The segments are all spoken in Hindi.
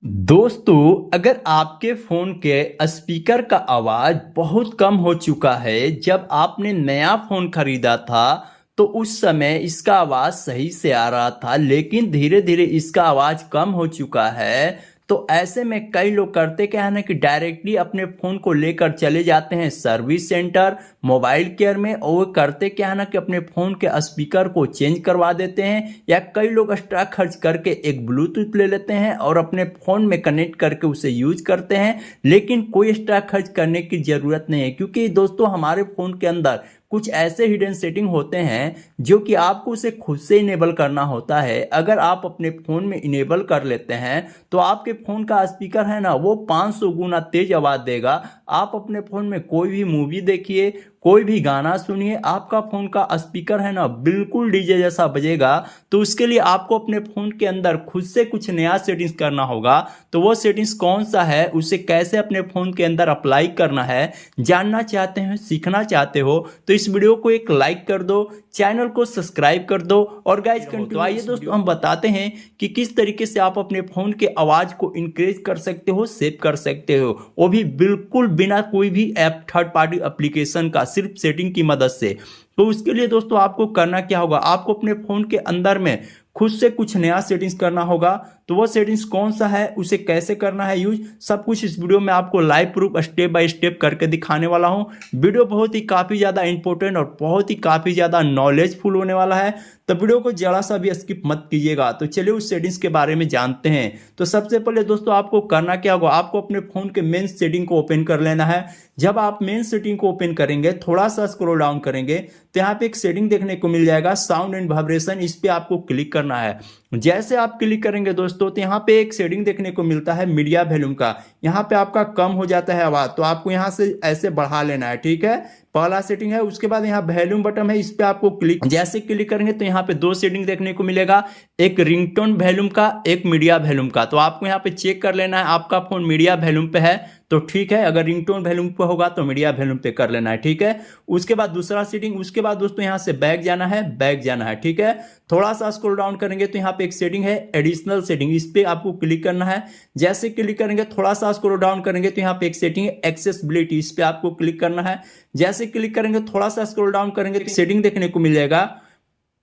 दोस्तों, अगर आपके फ़ोन के स्पीकर का आवाज़ बहुत कम हो चुका है, जब आपने नया फ़ोन खरीदा था, तो उस समय इसका आवाज़ सही से आ रहा था, लेकिन धीरे-धीरे इसका आवाज़ कम हो चुका है। तो ऐसे में कई लोग करते क्या है ना कि डायरेक्टली अपने फ़ोन को लेकर चले जाते हैं सर्विस सेंटर, मोबाइल केयर में, और वो करते क्या है ना कि अपने फ़ोन के स्पीकर को चेंज करवा देते हैं, या कई लोग एक्स्ट्रा खर्च करके एक ब्लूटूथ ले लेते हैं और अपने फ़ोन में कनेक्ट करके उसे यूज करते हैं। लेकिन कोई एक्स्ट्रा खर्च करने की ज़रूरत नहीं है, क्योंकि दोस्तों हमारे फ़ोन के अंदर कुछ ऐसे हिडन सेटिंग होते हैं जो कि आपको उसे खुद से इनेबल करना होता है। अगर आप अपने फ़ोन में इनेबल कर लेते हैं तो आपके फ़ोन का स्पीकर है ना, वो 500 गुना तेज आवाज़ देगा। आप अपने फ़ोन में कोई भी मूवी देखिए, कोई भी गाना सुनिए, आपका फ़ोन का स्पीकर है ना बिल्कुल डीजे जैसा बजेगा। तो उसके लिए आपको अपने फ़ोन के अंदर खुद से कुछ नया सेटिंग्स करना होगा। तो वो सेटिंग्स कौन सा है, उसे कैसे अपने फ़ोन के अंदर अप्लाई करना है, जानना चाहते हैं, सीखना चाहते हो, तो इस वीडियो को एक लाइक कर दो, चैनल को सब्सक्राइब कर दो। और गाइज तो आइए दोस्तों हम बताते हैं कि किस तरीके से आप अपने फ़ोन के आवाज़ को इंक्रीज कर सकते हो, सेव कर सकते हो, वो भी बिल्कुल बिना कोई भी ऐप, थर्ड पार्टी एप्लीकेशन का, सिर्फ सेटिंग की मदद से। तो उसके लिए दोस्तों आपको करना क्या होगा, आपको अपने फ़ोन के अंदर में खुद से कुछ नया सेटिंग्स करना होगा। तो वो सेटिंग्स कौन सा है, उसे कैसे करना है यूज, सब कुछ इस वीडियो में आपको live proof step by step करके दिखाने वाला हूं। वीडियो बहुत ही काफ़ी ज़्यादा इंपॉर्टेंट और बहुत ही काफ़ी ज़्यादा नॉलेजफुल होने वाला है, तो वीडियो को जरा सा भी स्किप मत कीजिएगा। तो चलिए उस सेटिंग्स के बारे में जानते हैं। तो सबसे पहले दोस्तों आपको करना क्या होगा, आपको अपने फ़ोन के मेन सेटिंग को ओपन कर लेना है। जब आप मेन सेटिंग को ओपन करेंगे, थोड़ा सा स्क्रॉल डाउन करेंगे, तो यहाँ पे एक सेटिंग देखने को मिल जाएगा, साउंड एंड वाइब्रेशन। इस पे आपको क्लिक करना है। जैसे आप क्लिक करेंगे दोस्तों, तो यहाँ पे एक सेटिंग देखने को मिलता है मीडिया वॉल्यूम का। यहाँ पे आपका कम हो जाता है आवाज़, तो आपको यहाँ से ऐसे बढ़ा लेना है, ठीक है। पहला सेटिंग है। उसके बाद यहाँ वॉल्यूम बटन है, इस पे आपको क्लिक, जैसे क्लिक करेंगे तो यहाँ पे दो सेटिंग देखने को मिलेगा, एक रिंगटोन वॉल्यूम का, एक मीडिया वॉल्यूम का। तो आपको यहाँ पे चेक कर लेना है, आपका फोन मीडिया वॉल्यूम पे है तो ठीक है, अगर रिंगटोन वॉल्यूम पे होगा तो मीडिया वॉल्यूम पे कर लेना है, ठीक है। उसके बाद दूसरा सेटिंग, उसके बाद दोस्तों यहाँ से बैक जाना है, बैक जाना है, ठीक है। थोड़ा सा स्क्रॉल डाउन करेंगे तो यहाँ पे एक सेटिंग है एडिशनल सेटिंग, इस पे आपको क्लिक करना है। जैसे क्लिक करेंगे, थोड़ा सा स्क्रॉल डाउन करेंगे तो यहाँ पे एक सेटिंग है एक्सेसिबिलिटी, इस पे आपको क्लिक करना है। जैसे क्लिक करेंगे, थोड़ा सा स्क्रॉल डाउन करेंगे तो सेटिंग देखने को मिल जाएगा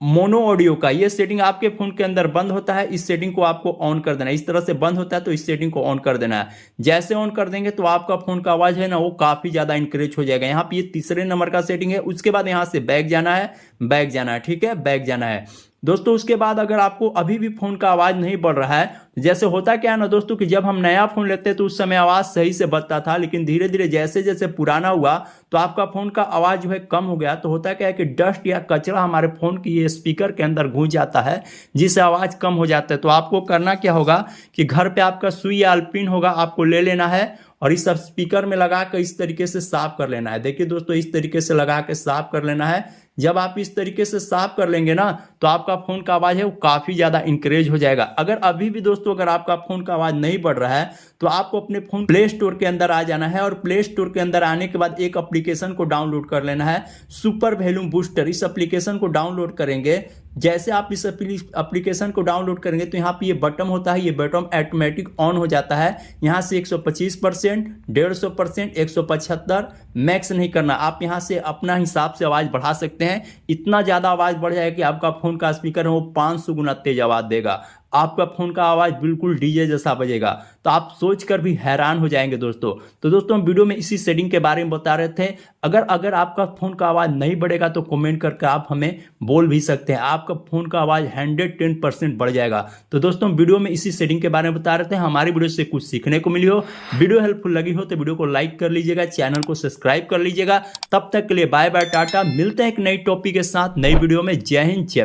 मोनो ऑडियो का। ये सेटिंग आपके फोन के अंदर बंद होता है, इस सेटिंग को आपको ऑन कर देना है। इस तरह से बंद होता है तो इस सेटिंग को ऑन कर देना है। जैसे ऑन कर देंगे तो आपका फोन का आवाज है ना, वो काफी ज्यादा इंक्रीज हो जाएगा। यहाँ पे ये तीसरे नंबर का सेटिंग है। उसके बाद यहाँ से बैक जाना है, बैक जाना है, ठीक है, बैक जाना है दोस्तों। उसके बाद अगर आपको अभी भी फोन का आवाज नहीं बढ़ रहा है, जैसे होता क्या है ना दोस्तों कि जब हम नया फोन लेते हैं तो उस समय आवाज सही से बजता था, लेकिन धीरे धीरे जैसे जैसे पुराना हुआ तो आपका फोन का आवाज जो है कम हो गया। तो होता क्या है कि डस्ट या कचरा हमारे फोन की ये स्पीकर के अंदर घुस जाता है, जिससे आवाज कम हो जाता है। तो आपको करना क्या होगा कि घर पे आपका सुई या पिन होगा, आपको ले लेना है और इस सब स्पीकर में लगा कर इस तरीके से साफ कर लेना है। देखिए दोस्तों, इस तरीके से लगा के साफ कर लेना है। जब आप इस तरीके से साफ कर लेंगे ना, तो आपका फोन का आवाज है वो काफी ज्यादा इंक्रीज हो जाएगा। अगर अभी भी दोस्तों अगर आपका फोन का आवाज नहीं बढ़ रहा है तो आपको अपने फोन प्ले स्टोर के अंदर आ जाना है, और प्ले स्टोर के अंदर आने के बाद एक एप्लीकेशन को डाउनलोड कर लेना है, सुपर वॉल्यूम बूस्टर। इस एप्लीकेशन को डाउनलोड करेंगे, जैसे आप इस एप्लीकेशन को डाउनलोड करेंगे तो यहाँ पे ये बटन होता है, ये बटन ऑटोमेटिक ऑन हो जाता है। यहाँ से 125%, 150%, 175 मैक्स नहीं करना, आप यहाँ से अपना हिसाब से आवाज बढ़ा सकते हैं। इतना ज्यादा आवाज बढ़ जाएगा कि आपका फोन का स्पीकर है वो 500 गुना तेज आवाज देगा, आपका फोन का आवाज बिल्कुल डीजे जैसा बजेगा। तो आप सोचकर भी हैरान हो जाएंगे दोस्तों। तो दोस्तों हम वीडियो में इसी सेटिंग के बारे में बता रहे थे। अगर आपका फोन का आवाज नहीं बढ़ेगा तो कमेंट करके आप हमें बोल भी सकते हैं, आपका फोन का आवाज 110% बढ़ जाएगा। तो दोस्तों वीडियो में इसी सेटिंग के बारे में बता रहे थे। हमारी वीडियो से कुछ सीखने को मिली हो, वीडियो हेल्पफुल लगी हो तो वीडियो को लाइक कर लीजिएगा, चैनल को सब्सक्राइब कर लीजिएगा। तब तक के लिए बाय बाय, टाटा। मिलते हैं एक नई टॉपिक के साथ नई वीडियो में। जय हिंद, जय